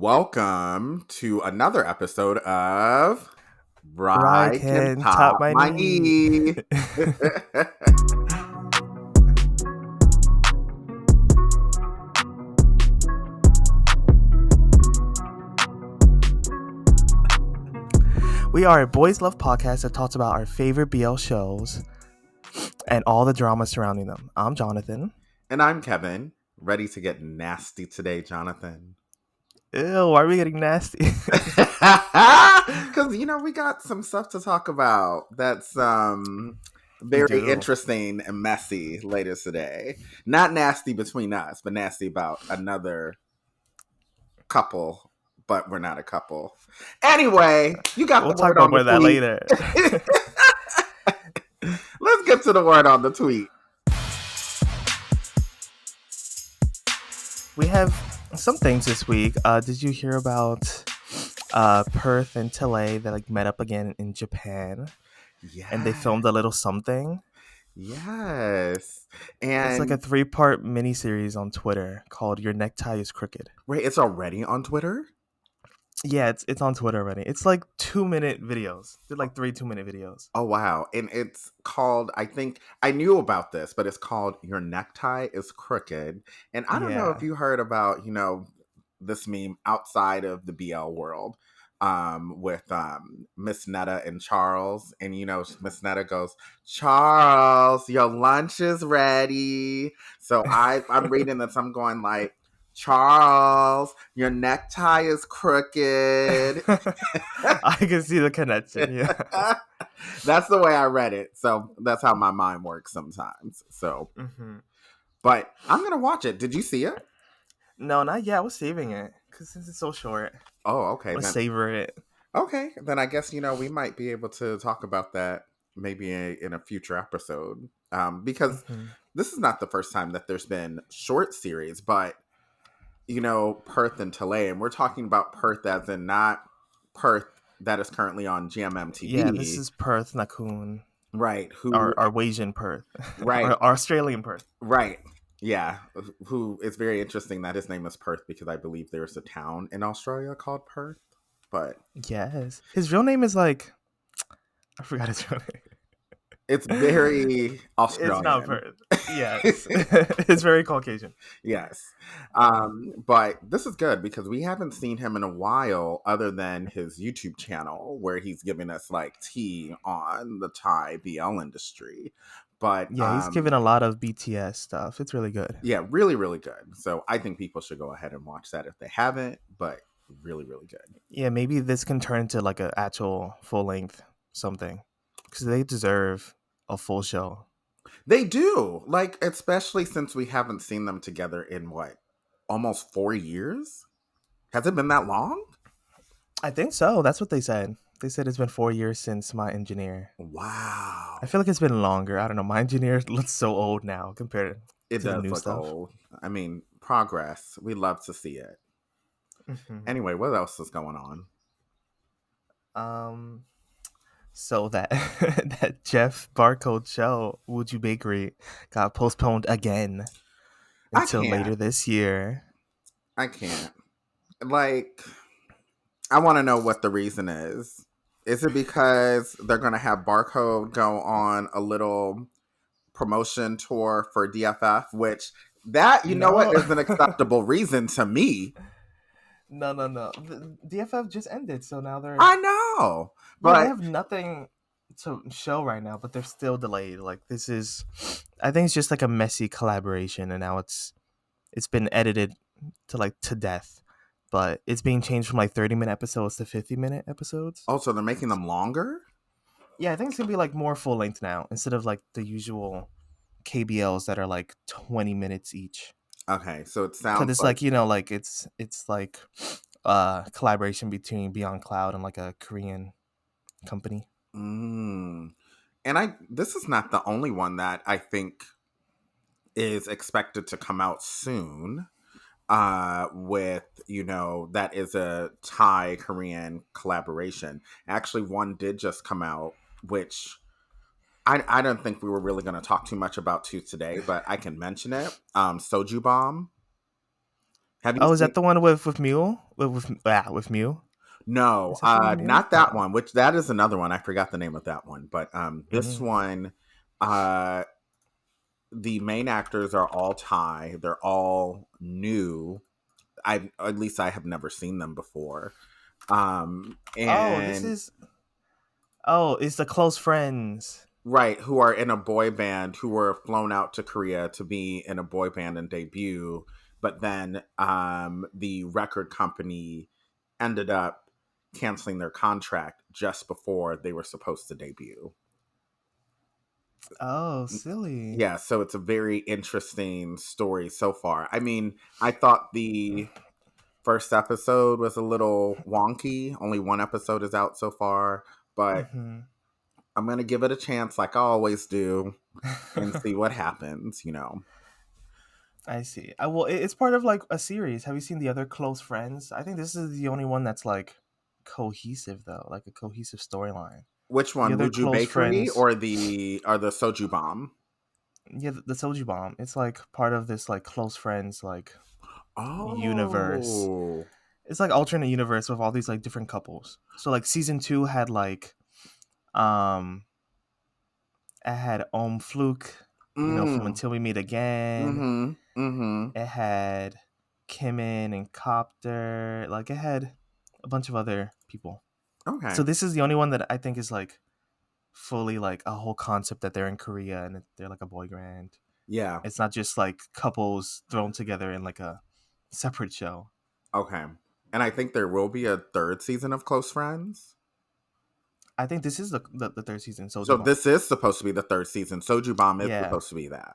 Welcome to another episode of I Bry Can can tap Pop my My knee. Knee. We are a boys love podcast that talks about our favorite BL shows and all the drama surrounding them. I'm Jonathan. And I'm Kevin, ready to get nasty today, Jonathan. Ew, why are we getting nasty? Because, we got some stuff to talk about that's very interesting and messy later today. Not nasty between us, but nasty about another couple, but we're not a couple. Anyway, you got we'll the talk word on about the that tweet. later. Let's get to the word on the tweet. We have some things this week. Did you hear about Perth and Tele that met up again in Japan? Yeah. And they filmed a little something. Yes. And it's like a 3-part miniseries on Twitter called Your Necktie is Crooked. Wait, it's already on Twitter? Yeah, it's on Twitter already. It's like 2-minute videos. They're like 3 2-minute videos. Oh, wow. And it's called, I think, I knew about this, but it's called Your Necktie is Crooked. And I don't know if you heard about, this meme outside of the BL world with Miss Netta and Charles. And, Miss Netta goes, Charles, your lunch is ready. So I'm reading this. I'm going like, Charles, your necktie is crooked. I can see the connection. Yeah. That's the way I read it. So that's how my mind works sometimes. So, But I'm going to watch it. Did you see it? No, not yet. I was saving it because since it's so short. Oh, okay. I'll savor it. Okay. Then I guess, we might be able to talk about that maybe in a future episode. Because this is not the first time that there's been short series, but Perth and Tele, and we're talking about Perth as in not Perth that is currently on GMM-TV. Yeah, this is Perth Nakun. Right. Who our Asian Perth. Right. Our Australian Perth. Right. Yeah. Who is very interesting that his name is Perth because I believe there's a town in Australia called Perth. But yes. His real name is I forgot his real name. It's very Australian. It's not Perth. Yes. It's very Caucasian. Yes. But this is good because we haven't seen him in a while other than his YouTube channel where he's giving us tea on the Thai BL industry. But yeah, he's giving a lot of BTS stuff. It's really good. Yeah, really, really good. So I think people should go ahead and watch that if they haven't, but really, really good. Yeah, maybe this can turn into an actual full-length something because they deserve a full show. They do. Especially since we haven't seen them together in almost 4 years? Has it been that long? I think so. That's what they said. They said it's been 4 years since My Engineer. Wow. I feel like it's been longer. I don't know. My Engineer looks so old now compared to the new stuff. Old. I mean, progress. We love to see it. Anyway, what else is going on? So that Jeff Barcode show, Would You Bakery, got postponed again until later this year. I can't. I want to know what the reason is. Is it because they're going to have Barcode go on a little promotion tour for DFF, which know what, is an acceptable reason to me. No. The DFF just ended, so now they're... I know! But they have nothing to show right now, but they're still delayed. This is... I think it's just a messy collaboration, and now it's been edited to death. But it's being changed from 30-minute episodes to 50-minute episodes. Oh, so they're making them longer? Yeah, I think it's going to be more full length now, instead of the usual KBLs that are 20 minutes each. Okay, so it sounds it's collaboration between Beyond Cloud and a Korean company. And this is not the only one that I think is expected to come out soon. With that is a Thai Korean collaboration. Actually, one did just come out, which I don't think we were really going to talk too much about today, but I can mention it. Soju Bomb Have you Oh, is seen? that the one with Mew? With Mew? No, Is that the one with Mew? not that Oh. one. Which that is another one. I forgot the name of that one. But this Mm. one, uh, the main actors are all Thai. They're all new. I At least I have never seen them before. Oh, this And is. Oh, it's the close friends. right, who are in a boy band who were flown out to Korea to be in a boy band and debut, but then the record company ended up canceling their contract just before they were supposed to debut. Oh, silly. Yeah, so it's a very interesting story so far. I mean, I thought the first episode was a little wonky. Only one episode is out so far, but Hmm. I'm going to give it a chance like I always do and see what happens. I see. Well, it's part of like a series. Have you seen the other close friends? I think this is the only one that's like cohesive though, like a cohesive storyline. Which The one, other Muju close Bakery friends, or the Soju Bomb? yeah, the Soju Bomb. It's like part of this like close friends like universe. Oh. It's like alternate universe with all these like different couples. So like season 2 had like um it had Fluke, from Mm. Until We Meet Again. Mhm. Mhm. It had Kimin and Copter. Like it had a bunch of other people. Okay. So this is the only one that I think is like fully like a whole concept that they're in Korea and they're like a boy band. Yeah. It's not just like couples thrown together in like a separate show. Okay. And I think there will be a third season of Close Friends. I think this is the third season, So Soju Bomb. this is supposed to be the third season. Soju Bomb is Yeah. supposed to be that.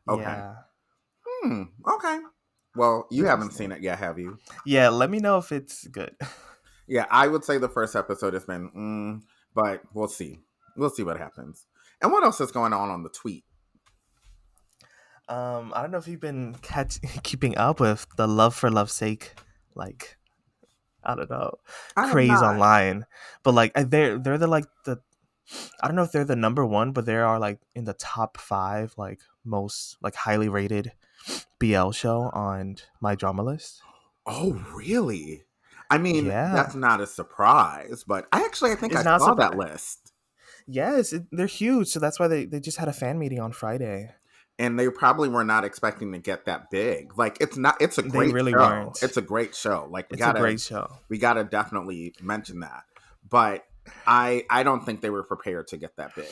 Okay. Yeah. Okay. Well, you haven't Interesting. seen it yet, have you? Yeah, let me know if it's good. Yeah, I would say the first episode has been, but we'll see. We'll see what happens. And what else is going on the tweet? I don't know if you've been keeping up with the love for love's sake, like I don't know, I have craze not. online. But like they're the like the I don't know if they're the number one, but they are like in the top 5 like most like highly rated BL show on my drama list. Oh, really? I mean, Yeah, that's not a surprise, but I think I it's not saw that surprising. list. Yes, they're huge, so that's why they just had a fan meeting on Friday. And they probably were not expecting to get that big. Like it's a They great really show. weren't. It's a great show. Like It's a great show. we gotta definitely mention that. But I don't think they were prepared to get that big.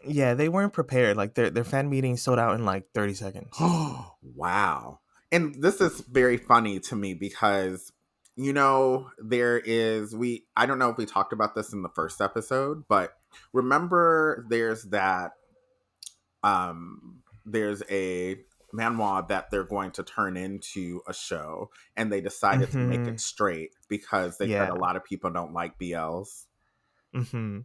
Yeah, they weren't prepared. Like their fan meeting sold out in like 30 seconds. Oh, wow. And this is very funny to me because there is I don't know if we talked about this in the first episode, but remember there's a manhwa that they're going to turn into a show, and they decided to make Mm-hmm. it straight because they said Yeah. a lot of people don't like BLs. Mm-hmm.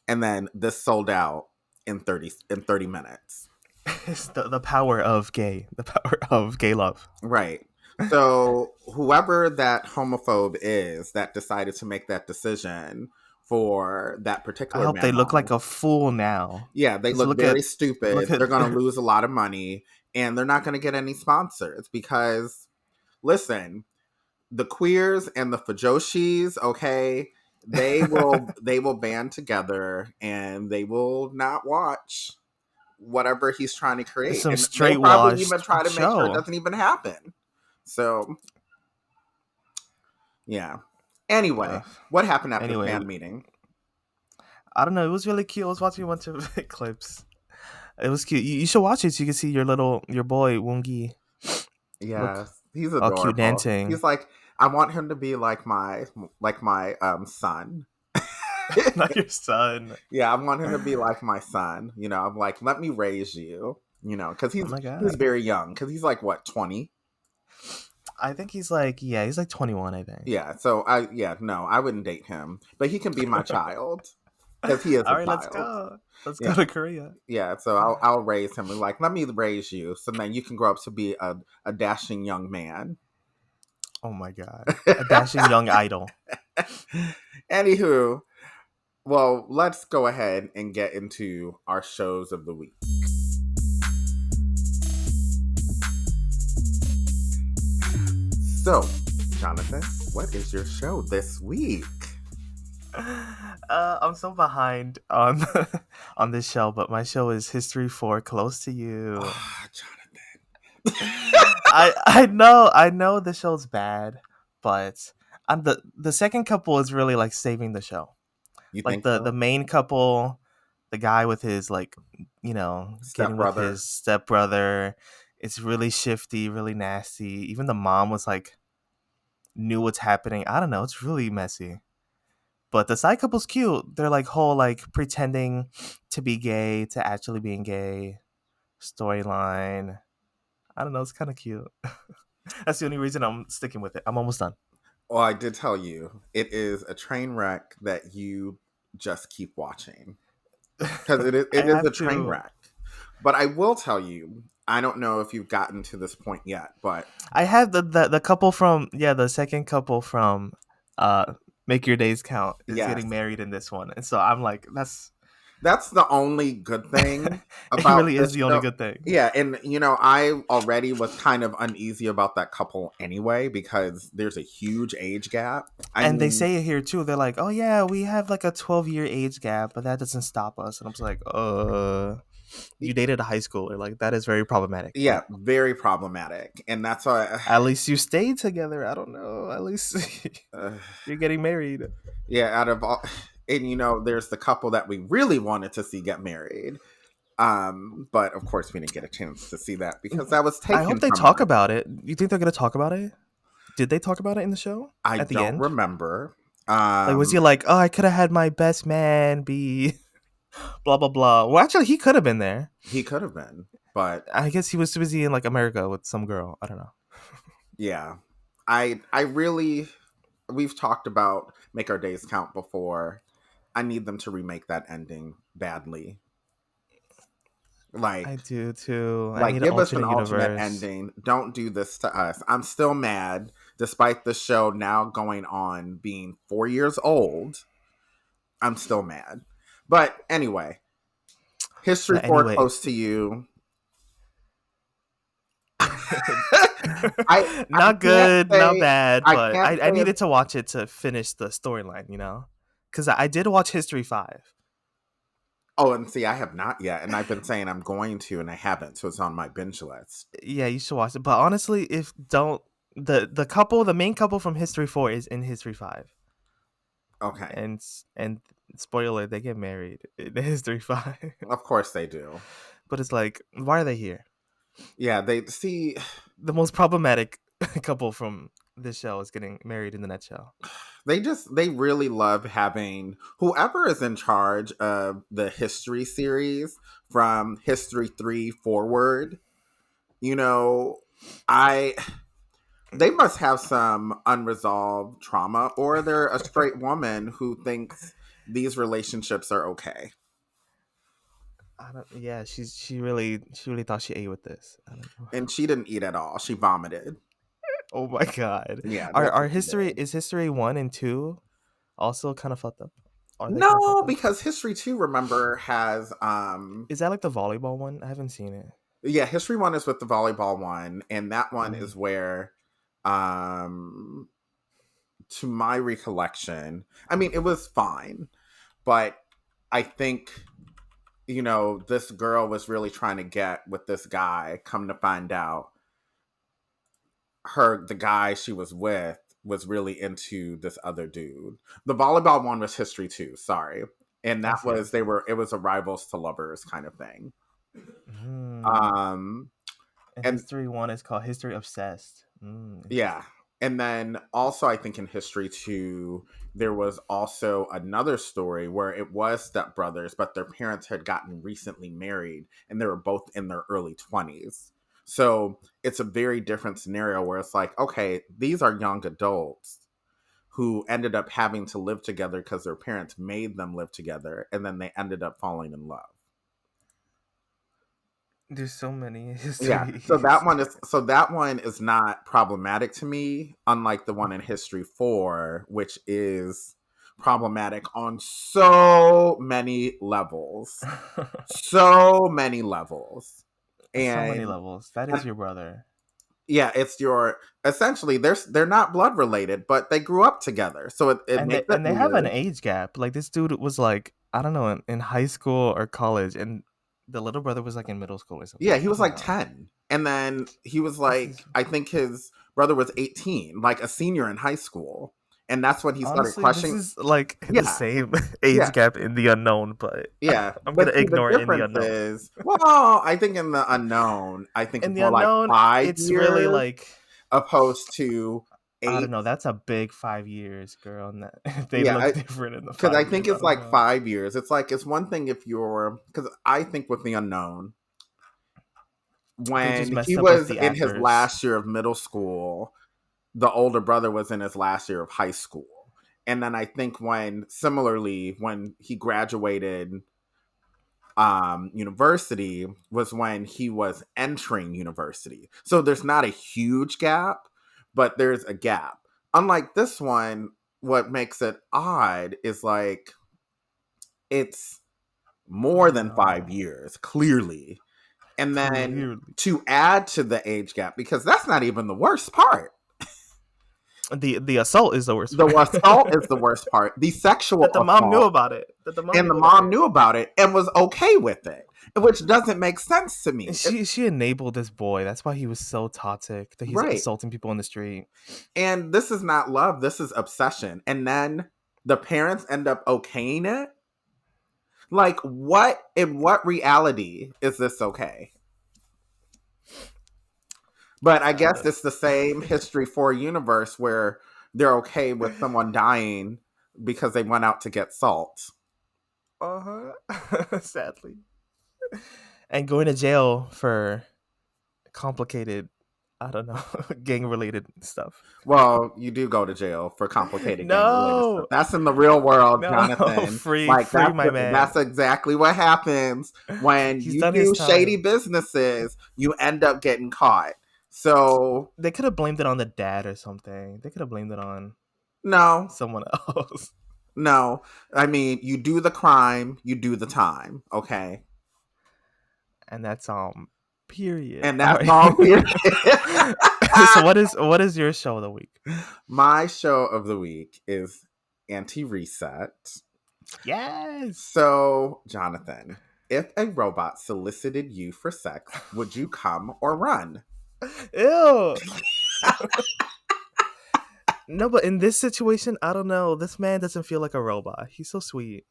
And then this sold out in 30 minutes. It's the power of gay. The power of gay love. Right. So whoever that homophobe is that decided to make that decision for that I particular hope they look manhwa, like a fool now. yeah, they Just look look at very stupid. look at They're going to lose a lot of money, and they're not going to get any sponsors because, listen, the queers and the fajoshis, okay, they will band together and they will not watch whatever he's trying to create, some and they'll straight probably even washed try to make sure it show. doesn't even happen. So, yeah. Anyway, what happened at the Anyway, fan meeting? I don't know. It was really cute. I was watching a bunch of clips. It was cute. You should watch it so you can see your boy Wongi look Yes, he's all cute adorable. dancing. He's like, I want him to be like my son. Not your son. Yeah, I want him to be like my son. I'm like, let me raise you. Because Oh my he's god. very young. Because he's like what, 20? I think he's like 21, I think. Yeah. So I wouldn't date him, but he can be my child because he is All a right, let's child. go. Let's Yeah. go to Korea. Yeah. So I'll raise him. Like, let me raise you, so then you can grow up to be a dashing young man. Oh my god. A dashing young idol. Anywho, well, let's go ahead and get into our shows of the week. So, Jonathan, what is your show this week? I'm so behind on on this show, but my show is History 4 Close to You. Oh, Jonathan. I know the show's bad, but the second couple is really like saving the show. You Like think the so? main couple, the guy with his getting with Stepbrother. his stepbrother, it's really shifty, really nasty. Even the mom was like knew what's happening. I don't know, it's really messy. But the side couple's cute. They're like whole like pretending to be gay to actually being gay storyline. I don't know, it's kind of cute. That's the only reason I'm sticking with it. I'm almost done. Well, I did tell you, it is a train wreck that you just keep watching. Because I it is have a train to. wreck. But I will tell you, I don't know if you've gotten to this point yet, but I have the couple from the second couple from uh Make Your Days Count is yes, getting married in this one, and so I'm like, that's the only good thing it about really is this the only show. good thing. Yeah, and I already was kind of uneasy about that couple anyway because there's a huge age gap. I And they mean, say it here too. They're like, oh yeah, we have like a 12-year age gap, but that doesn't stop us. And I'm just like, you dated a high schooler, like that is very problematic. yeah, But very problematic, and that's why. at least you stayed together. I don't know. At least Uh, you're getting married. yeah, out of all, and there's the couple that we really wanted to see get married. But of course we didn't get a chance to see that because that was I hope taken they from talk us. about it. You think they're gonna talk about it? Did they talk about it in the show I at the don't end? remember. Like, was he Um, like, oh, I could have had my best man be blah blah blah? Well, actually, he could have been there. he could have been, but I guess he was too busy in like America with some girl. I don't know. yeah, I really we've talked about Make Our Days Count before. I need them to remake that ending badly. I Like, do too. I like need an give us an alternate alternate universe. ending. Don't do this to us. I'm still mad, despite the show now going on being 4 years old. I'm still mad. But anyway, History But 4 anyway, Close to You. I not can't good, not say bad, I but can't I say needed to watch it to finish the storyline. Because I did watch History 5. oh, and see, I have not yet, and I've been saying I'm going to, and I haven't, so it's on my binge list. Yeah, you should watch it. But honestly, if don't the main couple from History 4 is in History 5, Okay, and spoiler, they get married in History 5. of course they do. But it's like, why are they here? Yeah, they see. The most problematic couple from this show is getting married in the next show. They really love having whoever is in charge of the history series from History 3 forward. You know, I they must have some unresolved trauma, or they're a straight woman who thinks these relationships are okay. I don't. Yeah, she really thought she ate with this. I don't know. And she didn't eat at all. She vomited. Oh my god. Yeah, Are that's are what she history did. is history 1 and 2 also kind of fucked up? Are they kind of No, fucked up? because History 2, remember, has Is that like the volleyball one? I haven't seen it. yeah, History 1 is with the volleyball one, and that one Mm. is where um to my recollection, I mean, it was fine, but I think this girl was really trying to get with this guy. Come to find out, the guy she was with was really into this other dude. The volleyball one was History 2, sorry. And I that see. I was see. it was a rivals to lovers kind of thing. Mm. Um And and history 1 is called History Obsessed. yeah. Interesting. And then also I think in History 2 there was also another story where it was stepbrothers, but their parents had gotten recently married and they were both in their early 20s. So it's a very different scenario where it's like, okay, these are young adults who ended up having to live together because their parents made them live together, and then they ended up falling in love. There's so many Yeah, histories. so that one is not problematic to me, unlike the one in History 4, which is problematic on so many levels. So many levels. So many And levels. That is your brother. Yeah, it's your essentially they're not blood related, but they grew up together, so it And makes it they have an weird. age gap. Like this dude was like I don't know in high school or college, and the little brother was like in middle school or Yeah, something. he I was don't like know. 10. And then he was This is like, I think his brother was 18, like a senior in high school. And that's when he started honestly this crushing. is like the Yeah, same yeah, age gap in the unknown, but yeah. I'm But gonna see, the ignore it in the difference unknown. is, well, I think in the unknown, I think In it's the more like unknown, five it's really years like opposed to I don't 8. know. That's a big 5 years, girl. And that, they Yeah, look different in the because I 5 years. think I it's don't like know. 5 years. It's like, it's one thing if you're, because I think with the unknown, They just when he messed up with was the in his actors. last year of middle school, the older brother was in his last year of high school. And then I think when similarly when he graduated university was when he was entering university. So there's not a huge gap, but there's a gap. Unlike this one, what makes it odd is like it's more Oh than 5 no! years clearly. And then Clearly, to add to the age gap, because that's not even the worst part. the assault is the worst The part. assault is the worst part. The sexual That the mom knew assault, about it. That the mom and the knew about mom it. knew about it and was okay with it, which doesn't make sense to And me. she enabled this boy. That's why he was so toxic. That he's Right. assaulting people in the street. And this is not love, this is obsession. And then the parents end up okaying it. Like, what in what reality is this okay? But I I guess don't it's the same history for a universe where they're okay with someone dying because they went out to get salt. know. Sadly, and going to jail for complicated. I don't know, gang related stuff. Well, you do go to jail for complicated gang related stuff. No, That's in the real world, no, Jonathan. Like free my man. that's exactly what happens when He's you done his do shady time. businesses. You end up getting caught. So They could have blamed it on the dad or something. They could have blamed it on no, someone else. no. I mean, you do the crime, you do the time. Okay, And that's period. and All that's right. all. Period. So what is your show of the week? My show of the week is Anti Reset. Yes. So, Jonathan, if a robot solicited you for sex, would you come or run? Ew. No, but in this situation, I don't know. This man doesn't feel like a robot. He's so sweet.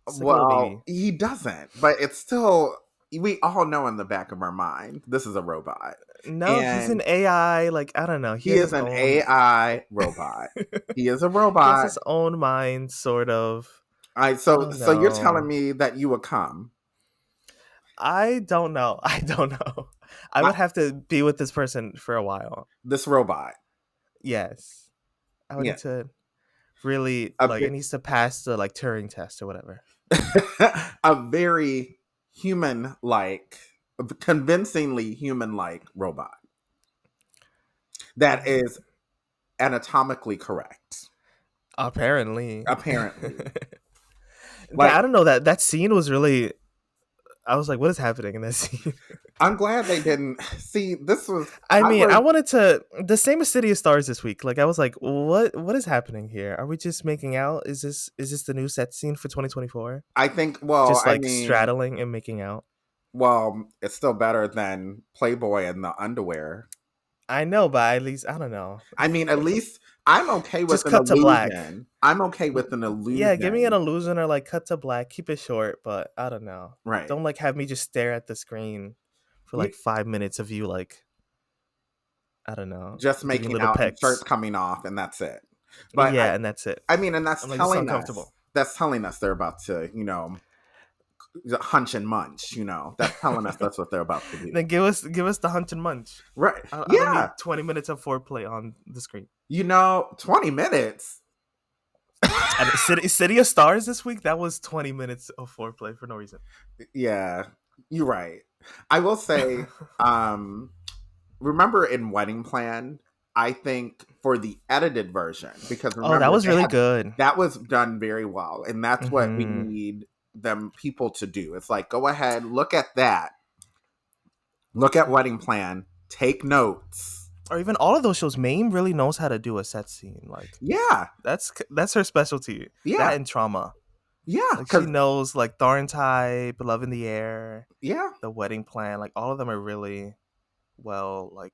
It's like a little Well, baby. he doesn't, but it's still, we all know in the back of our mind, this is a robot. No, he's an And AI. Like I don't know. He he has is his an own. AI robot. He is a He has robot. his own mind, sort of. I I so don't so you're telling know. me that you would come. I don't know. I don't know. I I, would have to be with this person for a while. this robot. Yes. I would Yeah. need to really A, like it needs to pass the like Turing test or whatever. a very human like, convincingly human like robot that is anatomically correct. Apparently. Apparently. I Like, don't know that scene was really I was like, what is happening in that scene? I'm glad they didn't see this was I I mean, I was wanted to the same as City of Stars this week. Like I was like, what is happening here? Are we just making out? Is this the new set scene for 2024? I think well, Just I like mean, straddling and making out. well, it's still better than Playboy in the underwear. I know, but at least I don't know. I mean, at least I'm okay with Just an cut to black. illusion. I'm okay with an Yeah, give me an illusion. illusion or like cut to black, keep it short, but I don't know. Right. Don't like have me just stare at the screen for You like 5 minutes of you like I don't know, just giving making little out and shirts pecks. coming off and that's it. But Yeah, and that's it. I mean, and I'm like, this is uncomfortable. that's telling us they're about to, hunch and munch, that's telling us that's what they're about to do. Then give us the hunch and munch. Right. I don't need Yeah. 20 minutes of foreplay on the screen. 20 minutes. And City of Stars this week, that was 20 minutes of foreplay for no reason. Yeah, you're right. I will say, remember in Wedding Plan, I think for the edited version, because Oh, that remember was really good. that was done very well, and that's what we Hmm. need them people to do. It's like, go ahead, look at that, look at Wedding Plan, take notes. Or even all of those shows, Mame really knows how to do a set scene. Like, Yeah. that's her specialty. Yeah. That and Trauma. Yeah. Like, she Because, knows, like, Thorn Type, Love in the Air, yeah. The Wedding Plan. Like, all of them are really well, like,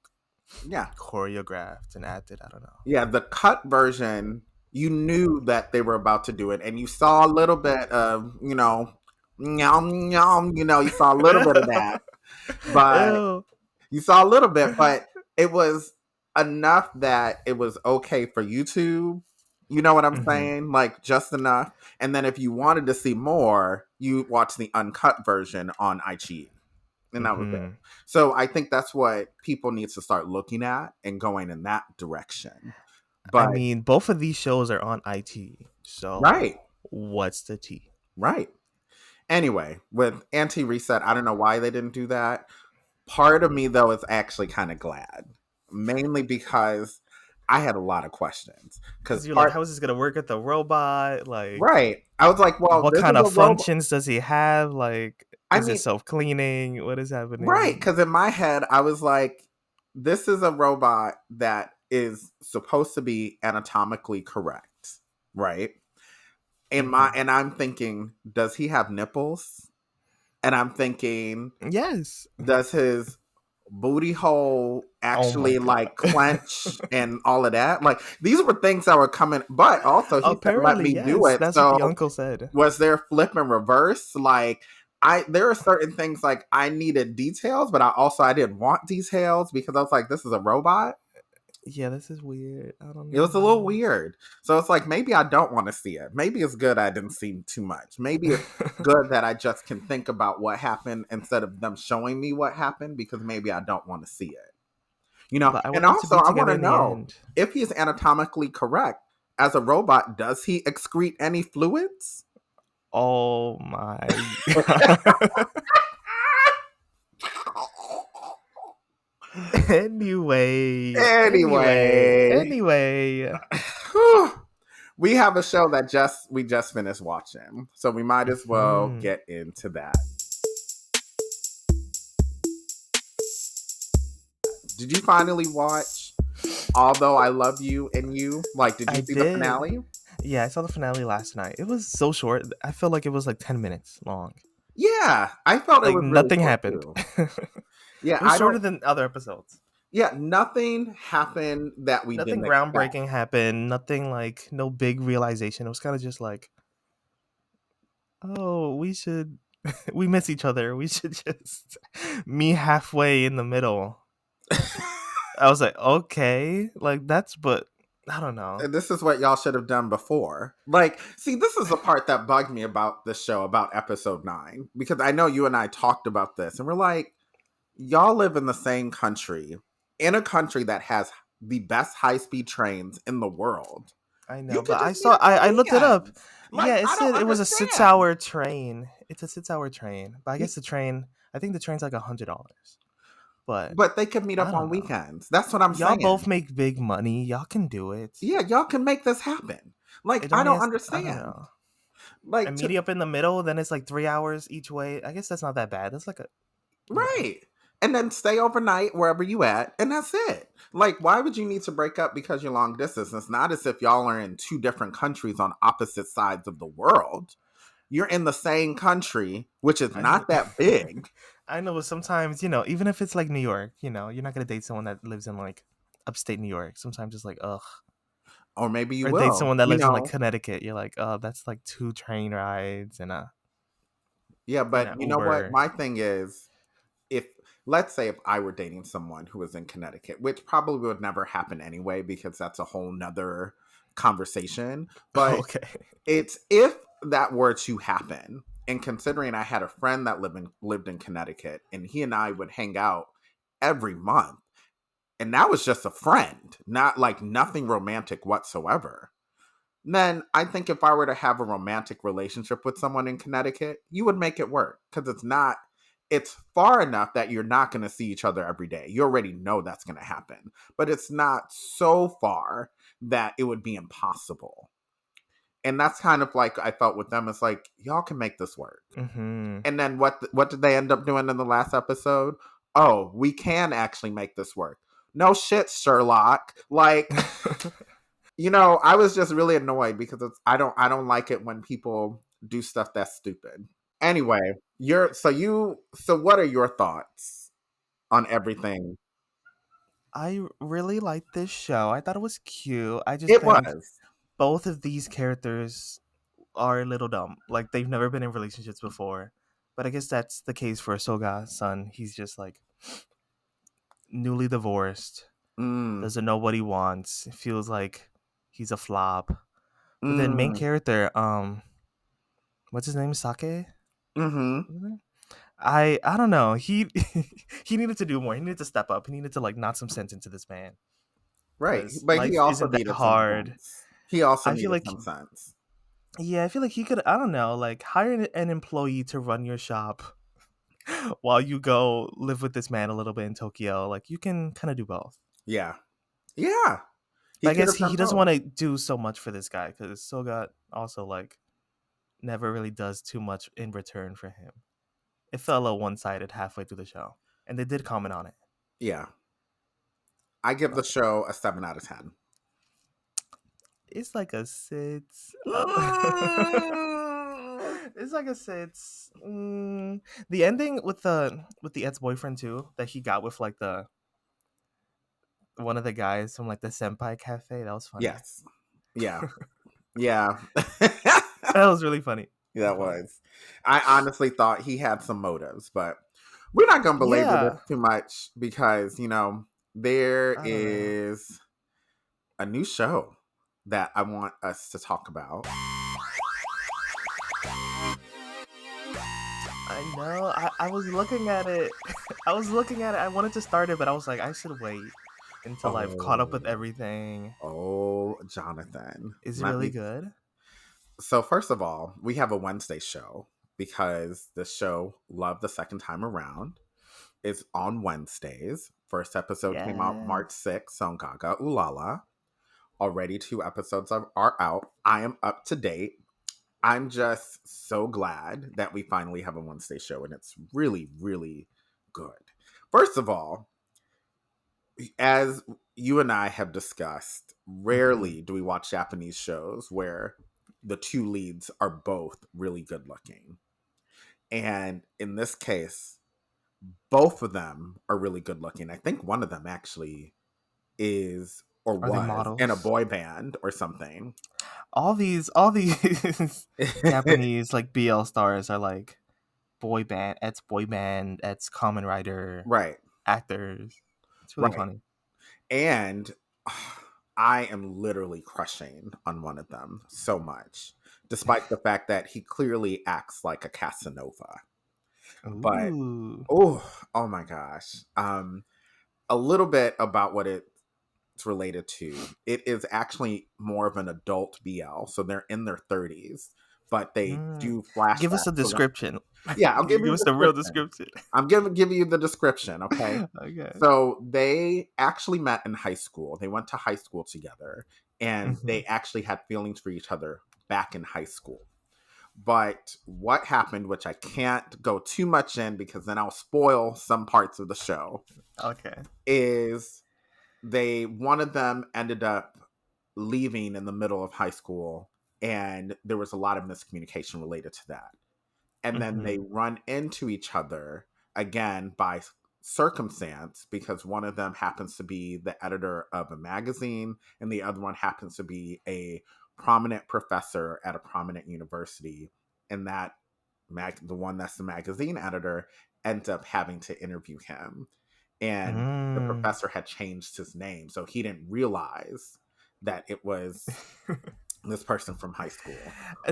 Yeah. choreographed and acted. I don't know. Yeah. The cut version, you knew that they were about to do it. And you saw a little bit of, nyam, nyam, you saw a little bit of that. But Ew. you saw a little bit, but it was enough that it was okay for YouTube. You know what I'm Mm-hmm. saying? Like, just enough. And then if you wanted to see more, you watch the uncut version on iQIYI. And that was it. Mm-hmm. So I think that's what people need to start looking at and going in that direction. I But mean, both of these shows are on IT. So, right, what's the tea? right. Anyway, with Anti Reset, I don't know why they didn't do that. Part of me, though, is actually kind of glad, mainly because I had a lot of questions. Because Because you're like, how is this gonna work with the robot? Like, right, I was like, well, what this kind is a of robot. functions does he have? Like, I is it mean, self cleaning? What is right, happening? because in my head, I was like, this is a robot that is supposed to be anatomically correct, right? Mm-hmm. And I'm thinking, does he have nipples? And I'm thinking, Yes. does his booty hole Oh my actually god. like clench and all of that? Like, these were things that were coming, but also he said, let Apparently, me do yes. it. That's what the So uncle said. was there flip and reverse? Like, there are certain things like I needed details, but I didn't want details because I was like, this is a robot. Yeah, this is weird. I don't It was a little know. weird. So it's like, maybe I don't want to see it. Maybe it's good I didn't see too much. Maybe it's good that I just can think about what happened instead of them showing me what happened because maybe I don't want to see it. But I And want them to also be I want together to in the know end. if he's anatomically correct as a robot, does he excrete any fluids? Oh my god. Anyway, anyway, Anyway, anyway. we have a show that we just finished watching, so we might as well Hmm. get into that. Did you finally watch Although I Love You and You? Like, did you I see the did. finale? Yeah, I saw the finale last night. It was so short. I felt like it was like 10 minutes long. Yeah, I felt it Like was really nothing short happened. too. It Yeah, was shorter than other episodes. yeah, nothing happened that we Nothing didn't expect. groundbreaking happened. Nothing like no big realization. It was kind of just like, oh, we should we miss each other. We should just meet halfway in the middle. I was like, okay, like that's but I don't know. And this is what y'all should have done before. Like, see, this is the part that bugged me about this show, about episode 9, because I know you and I talked about this, and we're like, y'all live in the same country, in a country that has the best high speed trains in the world. I You know, could but just meet up on I looked it up. weekends. Yeah, Like, it I don't said it was a six understand. hour train. It's a 6 hour train. But I guess the train I think the train's like $100. But But they could meet I up on don't know. weekends. That's what I'm Y'all both saying. make big money. Y'all can do it. Yeah, y'all can make this happen. Like, It I only don't has I don't understand. know. Like, And meeting up in the middle, then it's like 3 hours each way. I guess that's not that bad. That's like a right. And then stay overnight wherever you at, and that's it. Like, why would you need to break up because you're long distance? It's not as if y'all are in two different countries on opposite sides of the world. You're in the same country, which is I know. not that big. I know, but sometimes, even if it's like New York, you're not gonna date someone that lives in like upstate New York. Sometimes it's like, ugh. Or maybe you Or date will. someone that lives in like Connecticut. You're like, oh, that's like 2 train rides and Yeah, but a you know what? Uber. My thing is, if let's say if I were dating someone who was in Connecticut, which probably would never happen anyway because that's a whole nother conversation. But Okay. it's if that were to happen, and considering I had a friend that lived in Connecticut, and he and I would hang out every month, and that was just a friend, not like nothing romantic whatsoever. Then I think if I were to have a romantic relationship with someone in Connecticut, you would make it work because it's far enough that you're not going to see each other every day. You already know that's going to happen, but it's not so far that it would be impossible. And that's kind of like I felt with them. It's like, y'all can make this work. Mm-hmm. And then what did they end up doing in the last episode? oh, we can actually make this work. No shit, Sherlock. Like, I was just really annoyed because I don't like it when people do stuff that's stupid. Anyway, so what are your thoughts on everything? I really liked this show. I thought it was cute. I just It think was. both of these characters are a little dumb. Like they've never been in relationships before. But I guess that's the case for Soga's son. He's just like newly divorced, Mm, doesn't know what he wants, feels like he's a flop. But then main mm, character, what's his name? Sake? mm-hmm. I don't know. He he needed to do more. He needed to step up. He needed to like knock some sense into this man Right. because But he life also isn't that needed some hard. sense. He also I feel needed like some sense. yeah, I feel like he could. I don't know, like hire an employee to run your shop while you go live with this man a little bit in Tokyo. Like you can kind of do both. Yeah. Yeah. But He I could guess have he done doesn't both. want to do so much for this guy because Soga also like never really does too much in return for him. It felt a little one sided halfway through the show, and they did comment on it. Yeah. I give the But show a 7 out of 10. it's like a six. Mm. It's like a six. The ending with the ex boyfriend too that he got with like the one of the guys from like the senpai cafe. That was funny. Yes. Yeah. Yeah. That was really funny. It was That funny. was. I honestly thought he had some motives, but we're not going to belabor this Yeah, too much because, there I don't know. is a new show that I want us to talk about. I know. I was looking at it. I was looking at it. I wanted to start it, but I was like, I should wait until I've caught up with Oh, everything. oh, Jonathan. Is it Let really me. good? So, first of all, we have a Wednesday show because the show, Love the Second Time Around, is on Wednesdays. First episode came out March Yes. 6th on Gaga Ulala. Already 2 episodes are out. I am up to date. I'm just so glad that we finally have a Wednesday show and it's really, really good. First of all, as you and I have discussed, Hmm. rarely do we watch Japanese shows where the two leads are both really good looking. And in this case, both of them are really good looking. I think one of them actually is or Are they was in a models? boy band or something. All these Japanese like BL stars are like boy band, it's common writer Right, actors. It's really right. funny. And I am literally crushing on one of them so much, despite the fact that he clearly acts like a Casanova. But Ooh. oh my gosh. A little bit about what it's related to. It is actually more of an adult BL, so they're in their 30s, but they Mm. do Give us a flashbacks. description. Yeah, I'll give Give you us the the real description. description. I'm gonna give you the description, okay? Okay. So they actually met in high school. They went to high school together, and Hmm. they actually had feelings for each other back in high school. But what happened, which I can't go too much in because then I'll spoil some parts of the show, Okay. is one of them ended up leaving in the middle of high school, and there was a lot of miscommunication related to that. And then they Hmm. run into each other again by circumstance because one of them happens to be the editor of a magazine and the other one happens to be a prominent professor at a prominent university, and that the one that's the magazine editor ends up having to interview him, and the Mm. professor had changed his name so he didn't realize that it was this person from high school.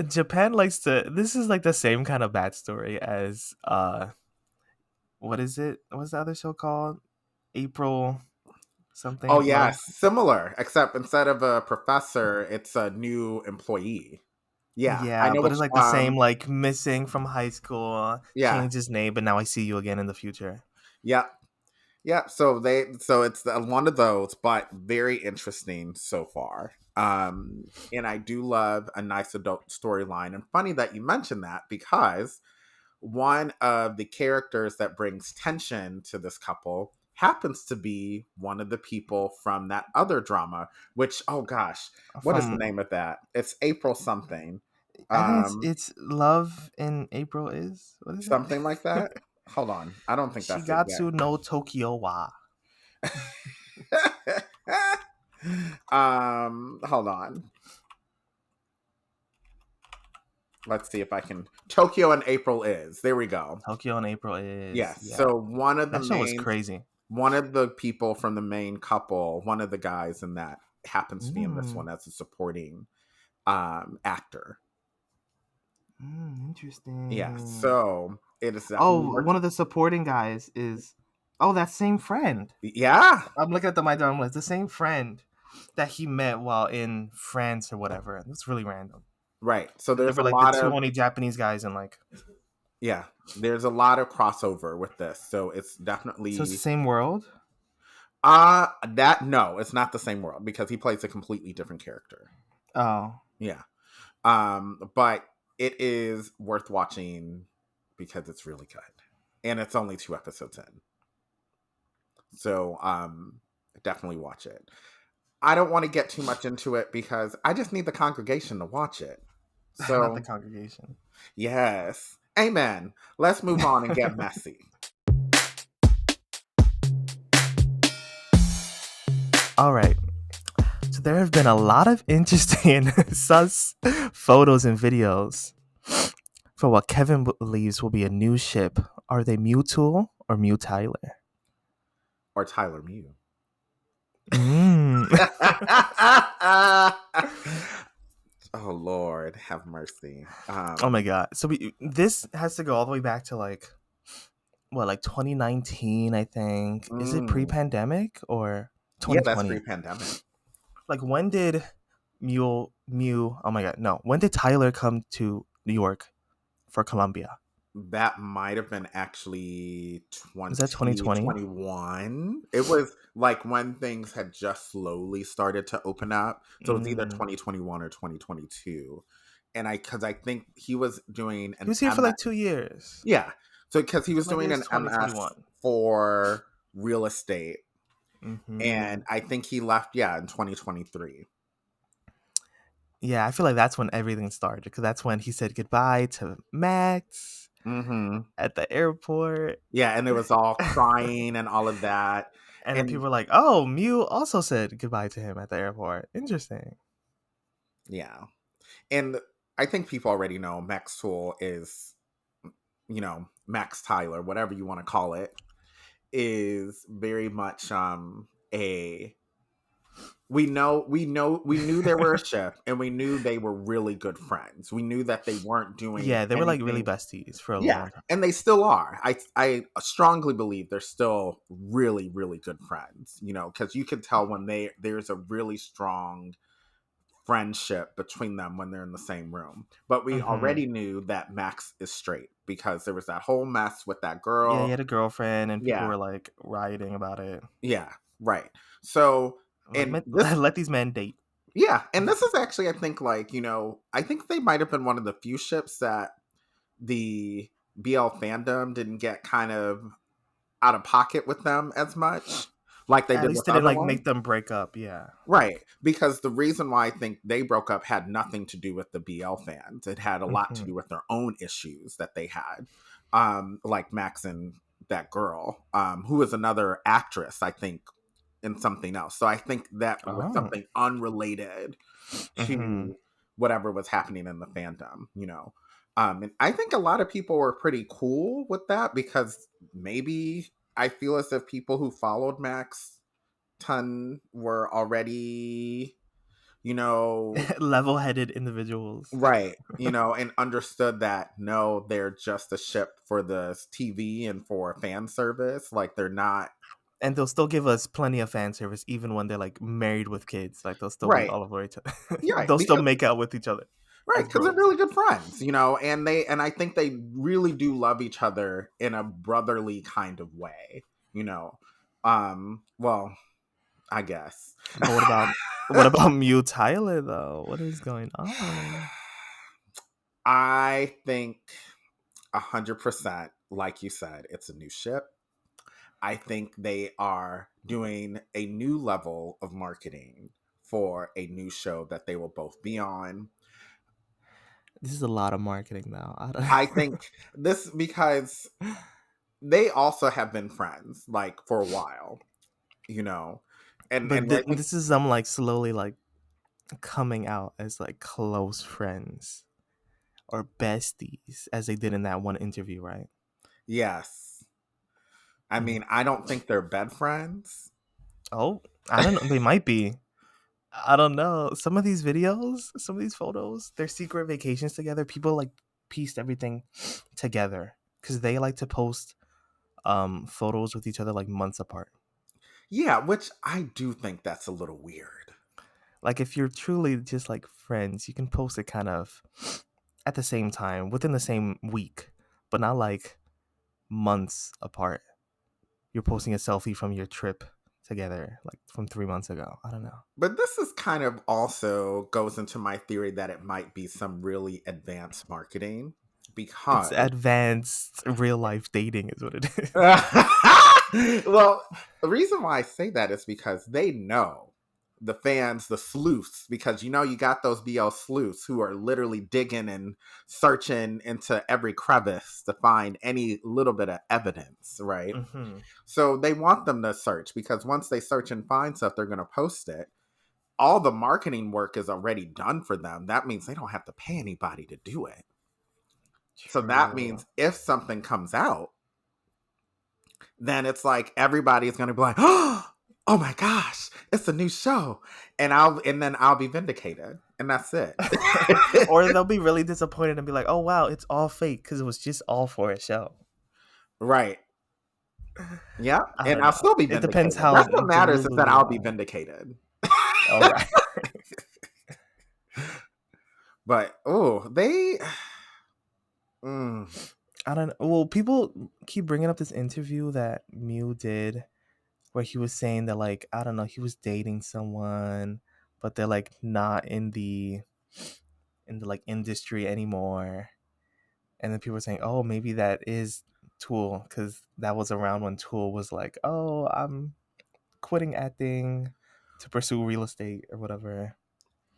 Japan likes to. This is like the same kind of bad story as what is it? What's the other show called? April Oh something yeah, love. similar, except instead of a professor, it's a new employee. Yeah, I Yeah, know but which. it's like the same, like missing from high school, Yeah, change his name, but now I see you again in the future. yeah, yeah. So it's one of those, but very interesting so far. And I do love a nice adult storyline. And funny that you mentioned that because one of the characters that brings tension to this couple happens to be one of the people from that other drama, which, oh gosh, what is the From name of that? It's April something. I think Um, it's Love in April is what is it? Something like that. Hold on. I don't think that's it yet. Shigatsu no Tokyo wa. Hold on. Let's see if I can. Tokyo and April is. There we go. Tokyo in April is Yes. yeah. So That show was crazy. one of the people from the main couple, one of the guys in that happens to be in this one as a supporting actor. Interesting. Yeah. So it is. One of the supporting guys is that same friend. Yeah. I'm looking at the My Dharma list. The same friend that he met while in France or whatever. It's really random. Right. So They there's were a like lot the two of only Japanese guys in like. Yeah, there's a lot of crossover with this, so it's definitely. So it's the same world. No, it's not the same world because he plays a completely different character. Oh. Yeah. But it is worth watching because it's really good. And it's only 2 episodes in. So, definitely watch it. I don't want to get too much into it because I just need the congregation to watch it. So, not the congregation. Yes. Amen. Let's move on and get messy. All right. So there have been a lot of interesting sus photos and videos for what Kevin believes will be a new ship. Are they MewTool or MewTyler? Or Tyler Mew. Oh Lord, have mercy. Oh my God. So this has to go all the way back to like 2019, I think. Is it pre-pandemic or 2020? Yeah, that's pre-pandemic. Like when did Mew oh my God, no. When did Tyler come to New York for Columbia? That might have been actually 2021. It was like when things had just slowly started to open up. So it was either 2021 or 2022. And because I think he was doing He was here for like 2 years. Yeah. So because he was doing an MS for real estate. Mm-hmm. And I think he left, in 2023. Yeah, I feel like that's when everything started because that's when he said goodbye to Max at the airport. Yeah, and it was all crying and all of that. And then people were like, oh, Mew also said goodbye to him at the airport. Interesting. Yeah. And I think people already know Max Tool is, Max Tyler, whatever you want to call it, is very much we knew they were a ship and we knew they were really good friends. We knew that they weren't doing they were like really besties for a long time. And they still are. I strongly believe they're still really, really good friends, because you can tell when there's a really strong friendship between them when they're in the same room. But we already knew that Max is straight because there was that whole mess with that girl. Yeah, he had a girlfriend and people were like rioting about it. Yeah, right. So let these men date. Yeah, and this is actually, I think, I think they might have been one of the few ships that the BL fandom didn't get kind of out of pocket with them as much. Like they did with other ones. Make them break up, yeah. Right, because the reason why I think they broke up had nothing to do with the BL fans. It had a lot to do with their own issues that they had. Like Max and that girl, who is another actress, I think, in something else. So I think that was something unrelated to whatever was happening in the fandom, And I think a lot of people were pretty cool with that because maybe I feel as if people who followed Max ton were already, level-headed individuals. Right. And understood that, no, they're just a ship for the TV and for fan service. Like they're not. And they'll still give us plenty of fan service even when they're like married with kids. Like they'll still be all over each other. Yeah, they'll still make out with each other. Right, because they're really good friends, and I think they really do love each other in a brotherly kind of way, Well, I guess. But what about MewTyler though? What is going on? I think 100%. Like you said, it's a new ship. I think they are doing a new level of marketing for a new show that they will both be on. This is a lot of marketing now. I think this because they also have been friends like for a while, you know. And I think This is them like slowly like coming out as like close friends or besties as they did in that one interview, right? yes. I Mm. mean, I don't think they're bed friends. Oh, I don't know. They might be. I don't know. Some of these videos, some of these photos, their secret vacations together, people like pieced everything together because they like to post photos with each other like months apart. Yeah, which I do think that's a little weird. Like if you're truly just like friends, you can post it kind of at the same time within the same week, but not like months apart. You're posting a selfie from your trip together, like from 3 months ago. I don't know. But this is kind of also goes into my theory that it might be some really advanced marketing It's because advanced real life dating, is what it is. well, the reason why I say that is because they know the fans, the sleuths, because you got those BL sleuths who are literally digging and searching into every crevice to find any little bit of evidence, right? Mm-hmm. So they want them to search because once they search and find stuff, they're going to post it. All the marketing work is already done for them. That means they don't have to pay anybody to do it. So that True. means if something comes out, then it's like everybody's gonna be like, oh my gosh, it's a new show. And then I'll be vindicated. And that's it. Or they'll be really disappointed and be like, "Oh wow, it's all fake because it was just all for a show." Right. Yeah. I And don't I'll know. still be It depends vindicated. how That's what matters is that delulu I'll you be are. vindicated. All right. But oh, they mm, I don't know. Well, people keep bringing up this interview that Mew did where he was saying that like I don't know, he was dating someone, but they're like not in the like industry anymore. And then people were saying, "Oh, maybe that is Tool because that was around when Tool was like, oh, I'm quitting acting to pursue real estate or whatever."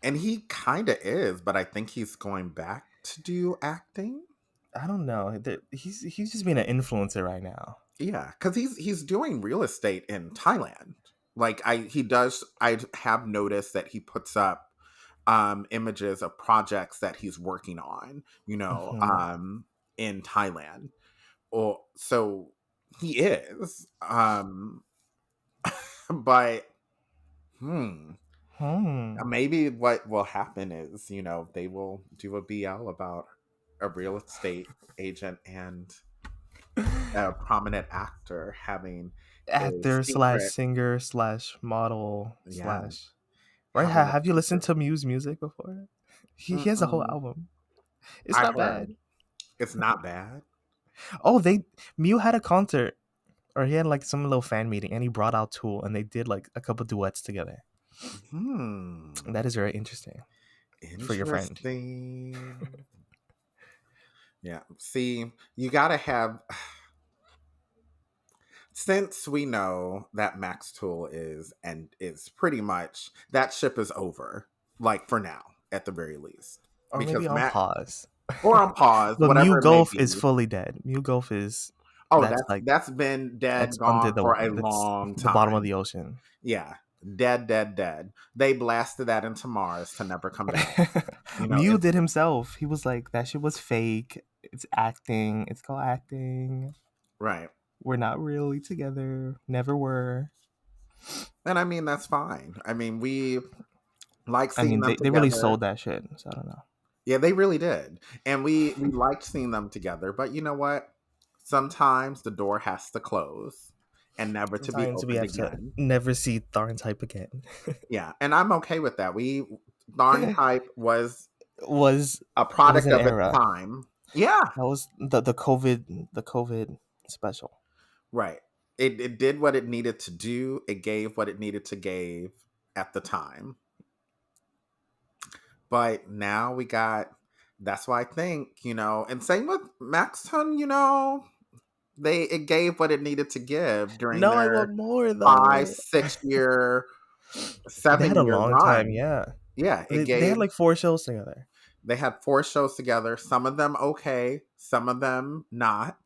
and he kinda is, but I think he's going back to do acting. I don't know. He's just being an influencer right now. Yeah, because he's doing real estate in Thailand. Like I have noticed that he puts up images of projects that he's working on, Hmm. in Thailand. Or so he is. But hmm. Hmm. Maybe what will happen is, they will do a BL about a real estate agent and a prominent actor having a Actor slash secret, singer slash model yeah, slash. Right? having a Have you listened secret. to Mew's music before? He has a whole Mm-mm. album. It's I've not heard bad. it's not bad. Oh, Mew had a concert, or he had like some little fan meeting, and he brought out Tool, and they did like a couple duets together. And Hmm. that is very interesting for your friend. Interesting. Yeah. See, you gotta have since we know that Max Tool is pretty much that ship is over. Like for now, at the very least. Or maybe Because on Max pause. or on pause, But Mew whatever it may Golf is be. fully dead. Mew Golf is Oh, that's that's like that's been that's dead, under gone for a that's long the bottom of time. the ocean. Yeah. Dead, dead, dead. They blasted that into Mars to never come back. Mew It's did himself. He was like, that shit was fake. It's acting. It's called acting. right. We're not really together. Never were. And I mean that's fine. I mean, we like I seeing mean, them they really together. sold that shit. So I don't know. Yeah, they really did. And we liked seeing them together. But you know what? Sometimes the door has to close and never to be Sometimes we opened have to again. never see Tharn type again. Yeah, and I'm okay with that. Tharn Type was Was a it was product an of its era. time. Yeah, That was the COVID special. right. It did what it needed to do. It gave what it needed to give at the time. But now we got That's why I think, and same with Maxton, it gave what it needed to give during No, I their want more five, though. 6 year, They had a 7 year long time, run. yeah. Yeah, it They had gave. like 4 shows together. They had 4 shows together. Some of them okay, some of them not.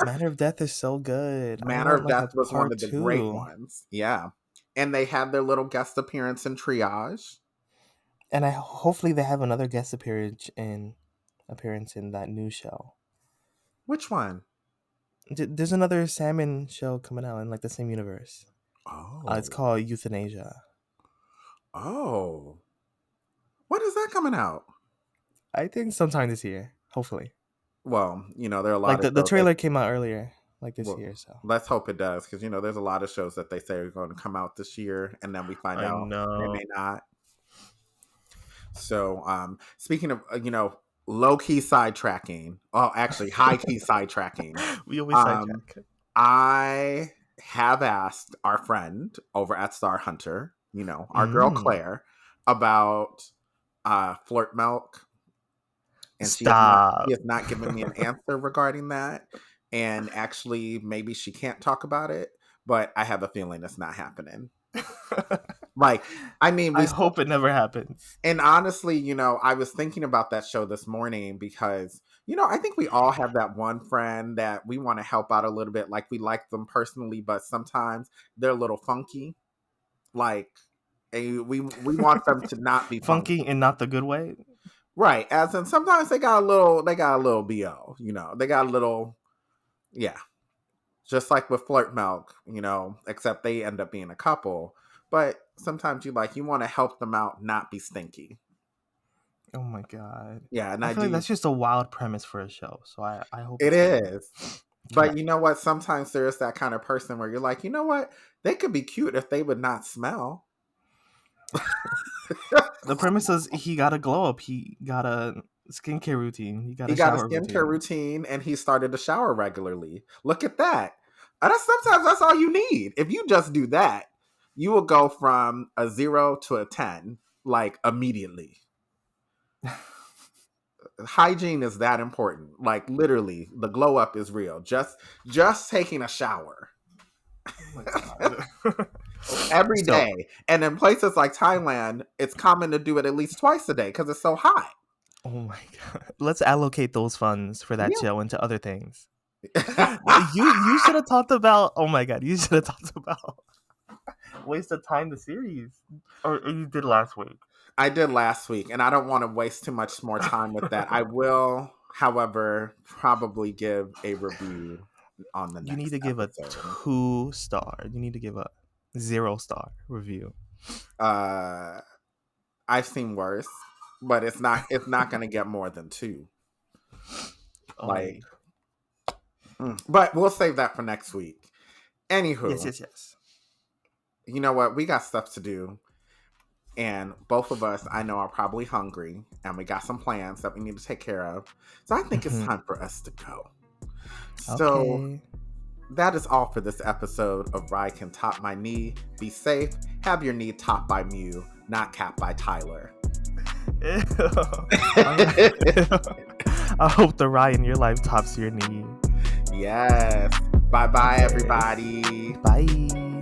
Matter of Death is so good. I Manner want of like Death a was one part of the great two. ones. Yeah, and they had their little guest appearance in Triage. And I hopefully they have another guest appearance in that new show. Which one? There's another salmon show coming out in like the same universe. It's Oh, called Euthanasia. oh, when is that coming out? I think sometime this year, hopefully. Well, there are a lot Like of the shows that. trailer came out earlier, like this Well, year. So let's hope it does, because there's a lot of shows that they say are going to come out this year, and then we find I out they know. may not. So, speaking of low key sidetracking, oh, actually high key sidetracking. We always sidetrack. I have asked our friend over at Star Hunter, our girl Claire, about flirt milk, and Stop. she has not given me an answer regarding that. And actually, maybe she can't talk about it, but I have a feeling it's not happening. Like, I mean, I hope it never happens. And honestly, I was thinking about that show this morning because, I think we all have that one friend that we want to help out a little bit. Like, we like them personally, but sometimes they're a little funky. Like, we want them to not be funky in not the good way. Right. As in, sometimes they got a little BO, they got a little, yeah. Just like with Flirt Milk, except they end up being a couple. But sometimes you want to help them out, not be stinky. Oh my god. Yeah, and I feel like that's just a wild premise for a show. So I hope it is. But correct. you know what? Sometimes there's that kind of person where you're like, you know what? They could be cute if they would not smell. The premise is he got a glow up. He got a skincare routine. He got a skincare routine, and he started to shower regularly. Look at that. And sometimes that's all you need. If you just do that, you will go from a 0 to a 10, like, immediately. Hygiene is that important. Like, literally, the glow up is real. Just taking a shower. Oh my god. Every day. And in places like Thailand, it's common to do it at least twice a day because it's so hot. Oh my god. Let's allocate those funds for that show into other things. You should have talked about, oh my god, you should have talked about Waste of Time, the series. Or you did last week. I did last week, and I don't want to waste too much more time with that. I will, however, probably give a review on the next You need to give episode. a 2-star. You need to give a 0-star review. I've seen worse, but it's not going to get more than 2. Like, but we'll save that for next week. Anywho, yes. You know what? We got stuff to do. And both of us, I know, are probably hungry. And we got some plans that we need to take care of. So I think it's time for us to go. So that is all for this episode of Rye Can Top My Knee. Be safe. Have your knee topped by Mew, not capped by Tyler. I hope the Rye in your life tops your knee. Yes. Bye-bye, everybody. Bye.